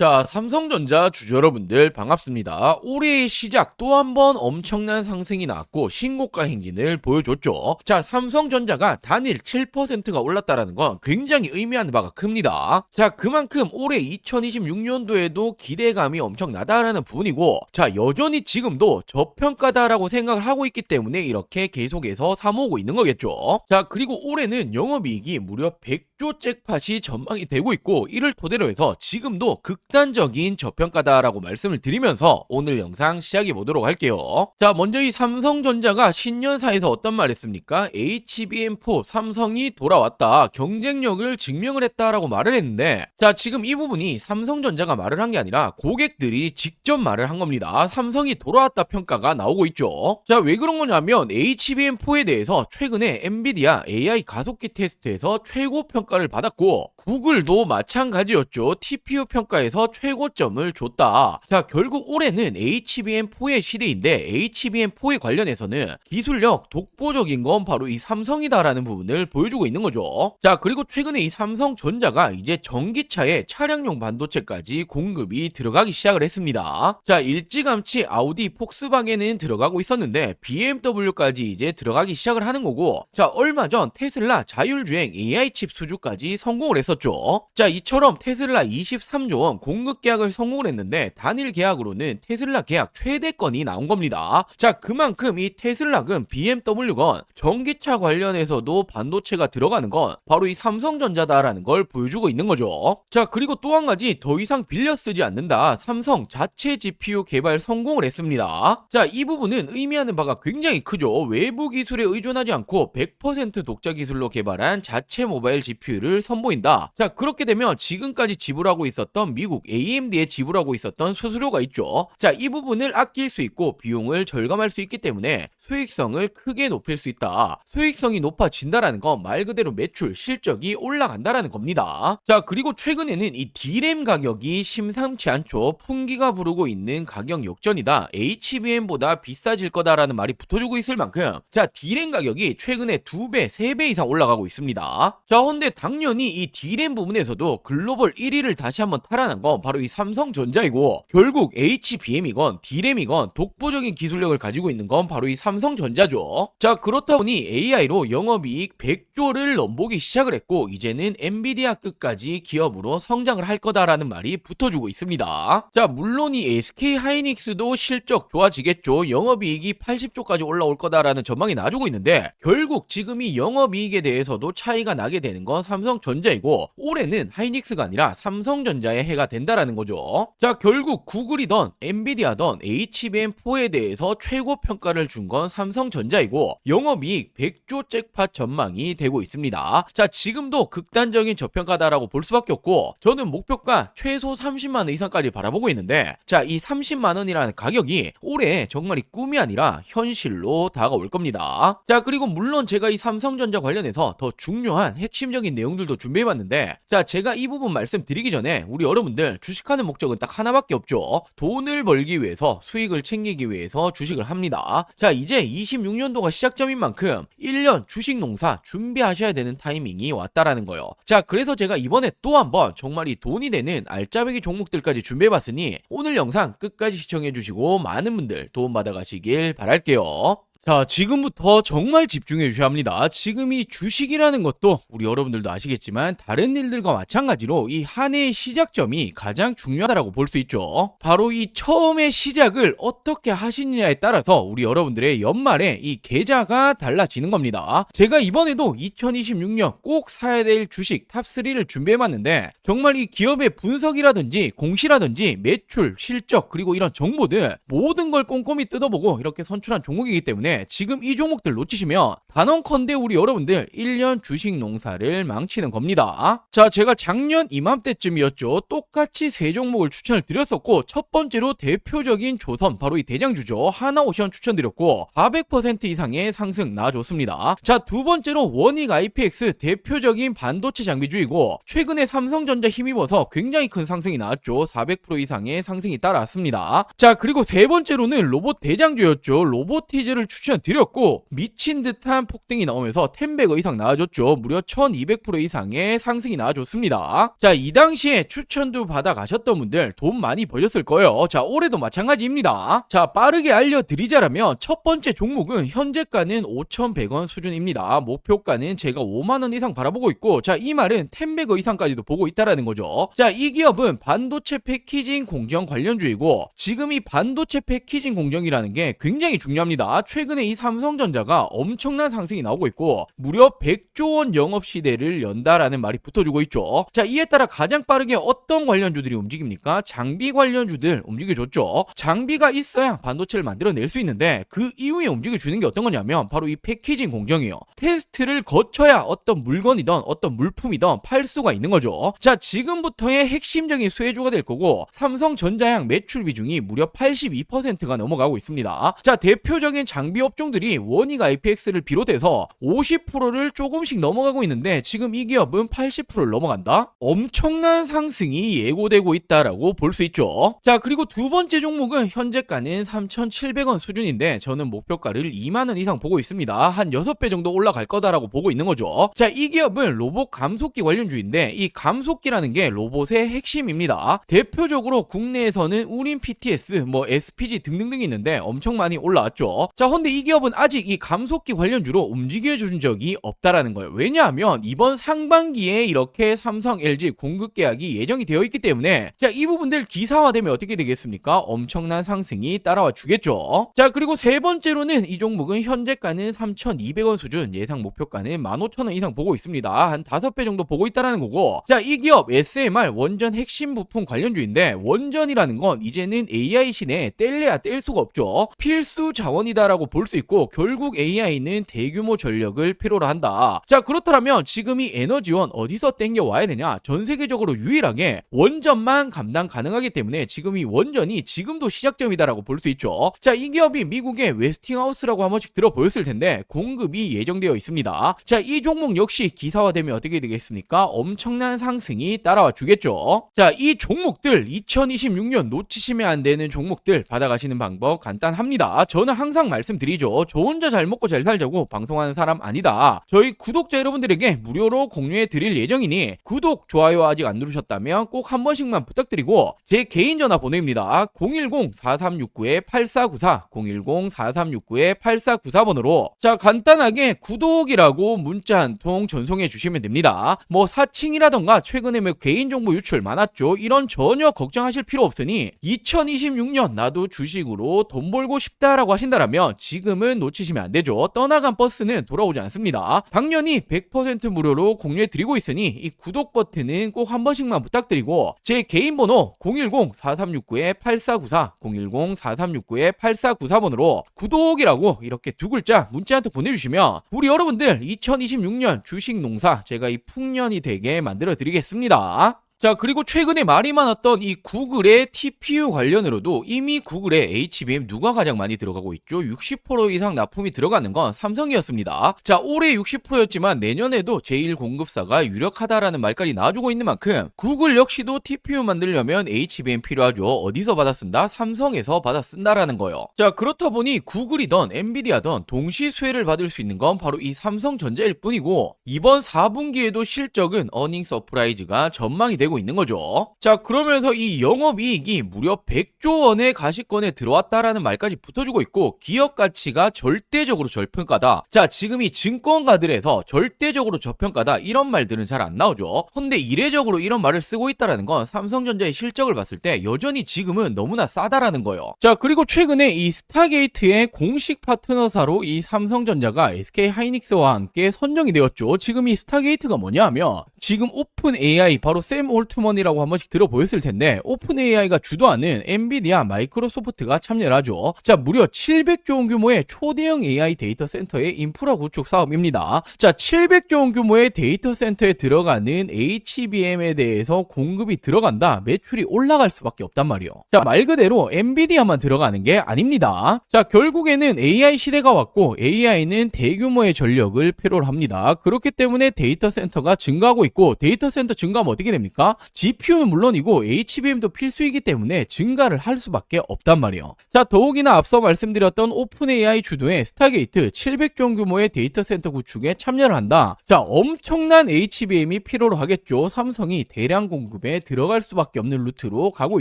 자, 삼성전자 주주 여러분들 반갑습니다. 올해의 시작 또 한 번 엄청난 상승이 나왔고 신고가 행진을 보여줬죠. 자, 삼성전자가 단일 7%가 올랐다라는 건 굉장히 의미하는 바가 큽니다. 자, 그만큼 올해 2026년도에도 기대감이 엄청나다라는 부분이고, 자, 여전히 지금도 저평가다라고 생각을 하고 있기 때문에 이렇게 계속해서 사모으고 있는 거겠죠. 자, 그리고 올해는 영업이익이 무려 100조 잭팟이 전망이 되고 있고, 이를 토대로 해서 지금도 극단적인 저평가다라고 말씀을 드리면서 오늘 영상 시작해 보도록 할게요. 자, 먼저 이 삼성전자가 신년사에서 어떤 말 했습니까? HBM4 삼성이 돌아왔다, 경쟁력을 증명을 했다라고 말을 했는데, 자, 지금 이 부분이 삼성전자가 말을 한 게 아니라 고객들이 직접 말을 한 겁니다. 삼성이 돌아왔다 평가가 나오고 있죠. 자, 왜 그런 거냐면 HBM4에 대해서 최근에 엔비디아 AI 가속기 테스트에서 최고 평가를 받았고, 구글도 마찬가지였죠. TPU 평가에서 최고점을 줬다. 자, 결국 올해는 HBM4의 시대인데 HBM4에 관련해서는 기술력 독보적인 건 바로 이 삼성이다라는 부분을 보여주고 있는 거죠. 자, 그리고 최근에 이 삼성전자가 이제 전기차에 차량용 반도체까지 공급이 들어가기 시작을 했습니다. 자, 일찌감치 아우디, 폭스바겐은 들어가고 있었는데 BMW까지 이제 들어가기 시작을 하는 거고, 자, 얼마 전 테슬라 자율주행 AI 칩 수주까지 성공을 했었죠. 자, 이처럼 테슬라 23조 원 공급 계약을 성공을 했는데 단일 계약으로는 테슬라 계약 최대건이 나온 겁니다. 자, 그만큼 이 테슬라건 BMW건 전기차 관련해서도 반도체가 들어가는 건 바로 이 삼성전자다라는 걸 보여주고 있는 거죠. 자, 그리고 또 한 가지, 더 이상 빌려 쓰지 않는다, 삼성 자체 GPU 개발 성공을 했습니다. 자, 이 부분은 의미하는 바가 굉장히 크죠. 외부 기술에 의존하지 않고 100% 독자 기술로 개발한 자체 모바일 GPU를 선보인다. 자, 그렇게 되면 지금까지 지불하고 있었던 미국 AMD에 지불하고 있었던 수수료가 있죠. 자, 이 부분을 아낄 수 있고 비용을 절감할 수 있기 때문에 수익성을 크게 높일 수 있다. 수익성이 높아진다라는 건 말 그대로 매출, 실적이 올라간다라는 겁니다. 자, 그리고 최근에는 이 D램 가격이 심상치 않죠. 풍기가 부르고 있는 가격 역전이다, HBM보다 비싸질 거다라는 말이 붙어주고 있을 만큼, 자, D램 가격이 최근에 2배, 3배 이상 올라가고 있습니다. 자, 근데 당연히 이 D램 부분에서도 글로벌 1위를 다시 한번 탈환한 건 바로 이 삼성전자이고, 결국 HBM이건 D램이건 독보적인 기술력을 가지고 있는 건 바로 이 삼성전자죠. 자, 그렇다 보니 AI로 영업이익 100조를 넘보기 시작을 했고, 이제는 엔비디아 끝까지 기업으로 성장을 할 거다라는 말이 붙어주고 있습니다. 자, 물론 이 SK 하이닉스도 실적 좋아지겠죠. 영업이익이 80조까지 올라올 거다라는 전망이 나와주고 있는데, 결국 지금 이 영업이익에 대해서도 차이가 나게 되는 건 삼성전자이고, 올해는 하이닉스가 아니라 삼성전자의 해가 된다라는 거죠. 자, 결국 구글이던 엔비디아던 HBM4에 대해서 최고 평가를 준 건 삼성전자이고, 영업이익 100조 잭팟 전망이 되고 있습니다. 자, 지금도 극단적인 저평가다라고 볼 수밖에 없고, 저는 목표가 최소 30만원 이상까지 바라보고 있는데, 자, 이 30만원이라는 가격이 올해 정말 이 꿈이 아니라 현실로 다가올 겁니다. 자, 그리고 물론 제가 이 삼성전자 관련해서 더 중요한 핵심적인 내용들도 준비해봤는데, 자, 제가 이 부분 말씀드리기 전에 우리 여러분들, 주식하는 목적은 딱 하나밖에 없죠. 돈을 벌기 위해서, 수익을 챙기기 위해서 주식을 합니다. 자, 이제 26년도가 시작점인 만큼 1년 주식 농사 준비하셔야 되는 타이밍이 왔다라는 거예요. 자, 그래서 제가 이번에 또 한번 정말 이 돈이 되는 알짜배기 종목들까지 준비해봤으니 오늘 영상 끝까지 시청해주시고 많은 분들 도움 받아가시길 바랄게요. 자, 지금부터 정말 집중해 주셔야 합니다. 지금 이 주식이라는 것도 우리 여러분들도 아시겠지만 다른 일들과 마찬가지로 이 한 해의 시작점이 가장 중요하다고 볼 수 있죠. 바로 이 처음의 시작을 어떻게 하시느냐에 따라서 우리 여러분들의 연말에 이 계좌가 달라지는 겁니다. 제가 이번에도 2026년 꼭 사야 될 주식 탑3를 준비해봤는데, 정말 이 기업의 분석이라든지 공시라든지 매출, 실적, 그리고 이런 정보들 모든 걸 꼼꼼히 뜯어보고 이렇게 선출한 종목이기 때문에 지금 이 종목들 놓치시면 단언컨대 우리 여러분들 1년 주식 농사를 망치는 겁니다. 자, 제가 작년 이맘때쯤이었죠. 똑같이 세 종목을 추천을 드렸었고, 첫 번째로 대표적인 조선, 바로 이 대장주죠. 하나오션 추천드렸고 400% 이상의 상승 나와줬습니다. 자, 두 번째로 원익 IPX, 대표적인 반도체 장비주이고 최근에 삼성전자 힘입어서 굉장히 큰 상승이 나왔죠. 400% 이상의 상승이 따라왔습니다. 자, 그리고 세 번째로는 로봇 대장주였죠. 로보티즈를 추천드렸고 미친 듯한 폭등이 나오면서 10배거 이상 나와줬죠. 무려 1200% 이상의 상승이 나와줬습니다. 자, 이 당시에 추천도 받아 가셨던 분들 돈 많이 버셨을 거예요. 자, 올해도 마찬가지입니다. 자, 빠르게 알려드리자라면 첫 번째 종목은 현재가는 5,100원 수준입니다. 목표가는 제가 5만원 이상 바라보고 있고, 자, 이 말은 10배거 이상까지도 보고 있다라는 거죠. 자, 이 기업은 반도체 패키징 공정 관련주이고, 지금 이 반도체 패키징 공정이라는 게 굉장히 중요합니다. 최근에 이 삼성전자가 엄청난 상승이 나오고 있고 무려 100조 원 영업 시대를 연다라는 말이 붙어주고 있죠. 자, 이에 따라 가장 빠르게 어떤 관련주들이 움직입니까? 장비 관련주들 움직여줬죠. 장비가 있어야 반도체를 만들어낼 수 있는데 그 이후에 움직여주는 게 어떤 거냐면 바로 이 패키징 공정이에요. 테스트를 거쳐야 어떤 물건이든 어떤 물품이든 팔 수가 있는 거죠. 자, 지금부터의 핵심적인 수혜주가 될 거고 삼성전자양 매출 비중이 무려 82%가 넘어가고 있습니다. 자, 대표적인 장비 업종들이 원익 IPX를 비롯해서 50%를 조금씩 넘어가고 있는데 지금 이 기업은 80%를 넘어간다? 엄청난 상승이 예고되고 있다라고 볼 수 있죠. 자, 그리고 두 번째 종목은 현재가는 3,700원 수준인데 저는 목표가를 2만원 이상 보고 있습니다. 한 6배 정도 올라갈 거다라고 보고 있는 거죠. 자, 이 기업은 로봇 감속기 관련주인데 이 감속기라는 게 로봇의 핵심입니다. 대표적으로 국내에서는 우린 PTS, SPG 등등등이 있는데 엄청 많이 올라왔죠. 자, 근데 이 기업은 아직 이 감속기 관련주로 움직여준 적이 없다라는 거예요. 왜냐하면 이번 상반기에 이렇게 삼성, LG 공급 계약이 예정이 되어 있기 때문에 자, 이 부분들 기사화되면 어떻게 되겠습니까? 엄청난 상승이 따라와 주겠죠. 자, 그리고 세 번째로는 이 종목은 현재가는 3,200원 수준, 예상 목표가는 15,000원 이상 보고 있습니다. 한 5배 정도 보고 있다라는 거고, 자, 이 기업 SMR 원전 핵심 부품 관련주인데 원전이라는 건 이제는 AI 시대에 뗄래야 뗄 수가 없죠. 필수 자원이다라고 볼 수 있고 결국 AI는 대규모 전력을 필요로 한다. 자, 그렇다면 지금 이 에너지원 어디서 땡겨 와야 되냐? 전 세계적으로 유일하게 원전만 감당 가능하기 때문에 지금 이 원전이 지금도 시작점이다라고 볼 수 있죠. 자, 이 기업이 미국의 웨스팅하우스라고 한 번씩 들어보였을 텐데 공급이 예정되어 있습니다. 자, 이 종목 역시 기사화되면 어떻게 되겠습니까? 엄청난 상승이 따라와 주겠죠. 자, 이 종목들 2026년 놓치시면 안 되는 종목들 받아가시는 방법 간단합니다. 저는 항상 말씀드리죠. 저 혼자 잘 먹고 잘 살자고 방송하는 사람 아니다. 저희 구독자 여러분들에게 무료로 공유해 드릴 예정이니 구독, 좋아요 아직 안 누르셨다면 꼭 한 번씩만 부탁드리고 제 개인 전화 보내입니다. 010-4369-8494 010-4369-8494번으로 자, 간단하게 구독이라고 문자 한 통 전송해 주시면 됩니다. 사칭이라던가 최근에 개인정보 유출 많았죠. 이런 전혀 걱정하실 필요 없으니 2026년 나도 주식으로 돈 벌고 싶다라고 하신다면 지금은 놓치시면 안 되죠. 떠나간 버스는 돌아오지 않습니다. 당연히 100% 무료로 공유해 드리고 있으니 이 구독 버튼은 꼭 한 번씩만 부탁드리고 제 개인 번호 010-4369-8494 010-4369-8494번으로 구독이라고 이렇게 두 글자 문자 한 통 보내주시면 우리 여러분들 2026년 주식 농사 제가 이 풍년이 되게 만들어 드리겠습니다. 자, 그리고 최근에 말이 많았던 이 구글의 TPU 관련으로도 이미 구글의 HBM 누가 가장 많이 들어가고 있죠? 60% 이상 납품이 들어가는 건 삼성이었습니다. 자, 올해 60%였지만 내년에도 제1공급사가 유력하다라는 말까지 나와주고 있는 만큼 구글 역시도 TPU 만들려면 HBM 필요하죠. 어디서 받아 쓴다? 삼성에서 받아 쓴다라는 거예요. 자, 그렇다 보니 구글이든 엔비디아든 동시 수혜를 받을 수 있는 건 바로 이 삼성전자일 뿐이고 이번 4분기에도 실적은 어닝 서프라이즈가 전망이 되고 있는 거죠. 자, 그러면서 이 영업이익이 무려 100조 원의 가시권에 들어왔다라는 말까지 붙어주고 있고 기업 가치가 절대적으로 저평가다. 자, 지금 이 증권가들에서 절대적으로 저평가다 이런 말들은 잘 안 나오죠. 근데 이례적으로 이런 말을 쓰고 있다라는 건 삼성전자의 실적을 봤을 때 여전히 지금은 너무나 싸다라는 거예요. 자, 그리고 최근에 이 스타게이트의 공식 파트너사로 이 삼성전자가 SK하이닉스와 함께 선정이 되었죠. 지금 이 스타게이트가 뭐냐 하면 지금 오픈 AI 바로 샘 올트먼이라고 한 번씩 들어보였을 텐데 오픈 AI가 주도하는 엔비디아, 마이크로소프트가 참여를 하죠. 자, 무려 700조 원 규모의 초대형 AI 데이터 센터의 인프라 구축 사업입니다. 자, 700조 원 규모의 데이터 센터에 들어가는 HBM에 대해서 공급이 들어간다. 매출이 올라갈 수밖에 없단 말이에요. 자, 말 그대로 엔비디아만 들어가는 게 아닙니다. 자, 결국에는 AI 시대가 왔고 AI는 대규모의 전력을 필요로 합니다. 그렇기 때문에 데이터 센터가 증가하고 있고 데이터 센터 증가하면 어떻게 됩니까? GPU는 물론이고 HBM도 필수이기 때문에 증가를 할 수밖에 없단 말이에요. 자, 더욱이나 앞서 말씀드렸던 오픈 AI 주도의 스타게이트 700종 규모의 데이터 센터 구축에 참여를 한다. 자, 엄청난 HBM이 필요로 하겠죠. 삼성이 대량 공급에 들어갈 수밖에 없는 루트로 가고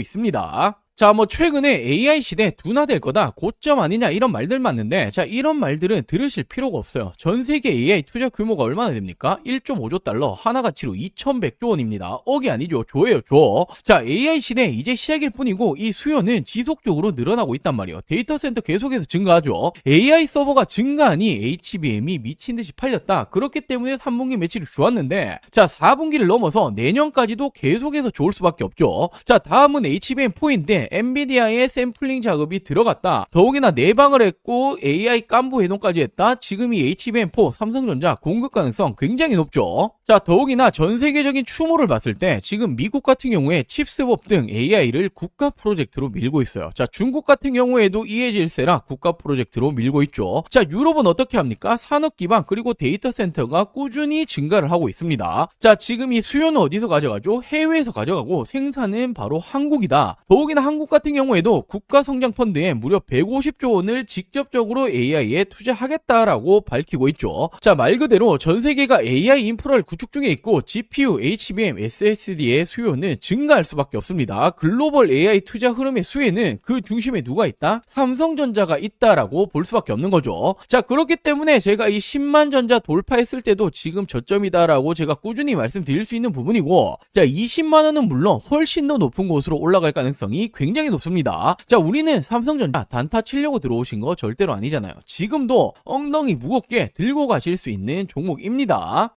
있습니다. 자, 뭐 최근에 AI 시대 둔화될 거다, 고점 아니냐 이런 말들 많는데, 자, 이런 말들은 들으실 필요가 없어요. 전 세계 AI 투자 규모가 얼마나 됩니까? 1.5조 달러, 하나 가치로 2100조 원입니다. 억이 아니죠. 조예요, 조. 자, AI 시대 이제 시작일 뿐이고 이 수요는 지속적으로 늘어나고 있단 말이에요. 데이터 센터 계속해서 증가하죠. AI 서버가 증가하니 HBM이 미친 듯이 팔렸다. 그렇기 때문에 3분기 매출이 좋았는데, 자, 4분기를 넘어서 내년까지도 계속해서 좋을 수밖에 없죠. 자, 다음은 HBM4인데 엔비디아의 샘플링 작업이 들어갔다. 더욱이나 내방을 했고 AI 깐부 해동까지 했다. 지금 이 HBM4 삼성전자 공급 가능성 굉장히 높죠. 자, 더욱이나 전 세계적인 추모를 봤을 때 지금 미국 같은 경우에 칩스법 등 AI를 국가 프로젝트로 밀고 있어요. 자, 중국 같은 경우에도 이해질세라 국가 프로젝트로 밀고 있죠. 자, 유럽은 어떻게 합니까? 산업 기반 그리고 데이터 센터가 꾸준히 증가를 하고 있습니다. 자, 지금 이 수요는 어디서 가져가죠? 해외에서 가져가고 생산은 바로 한국이다. 더욱이나 한국 같은 경우에도 국가성장펀드에 무려 150조 원을 직접적으로 AI에 투자하겠다라고 밝히고 있죠. 자, 말 그대로 전 세계가 AI 인프라를 구축 중에 있고 GPU, HBM, SSD의 수요는 증가할 수밖에 없습니다. 글로벌 AI 투자 흐름의 수혜는 그 중심에 누가 있다? 삼성전자가 있다라고 볼 수밖에 없는 거죠. 자, 그렇기 때문에 제가 이 10만 전자 돌파했을 때도 지금 저점이다라고 제가 꾸준히 말씀드릴 수 있는 부분이고, 자, 20만 원은 물론 훨씬 더 높은 곳으로 올라갈 가능성이 굉장히 높습니다. 자, 우리는 삼성전자 단타 치려고 들어오신 거 절대로 아니잖아요. 지금도 엉덩이 무겁게 들고 가실 수 있는 종목입니다.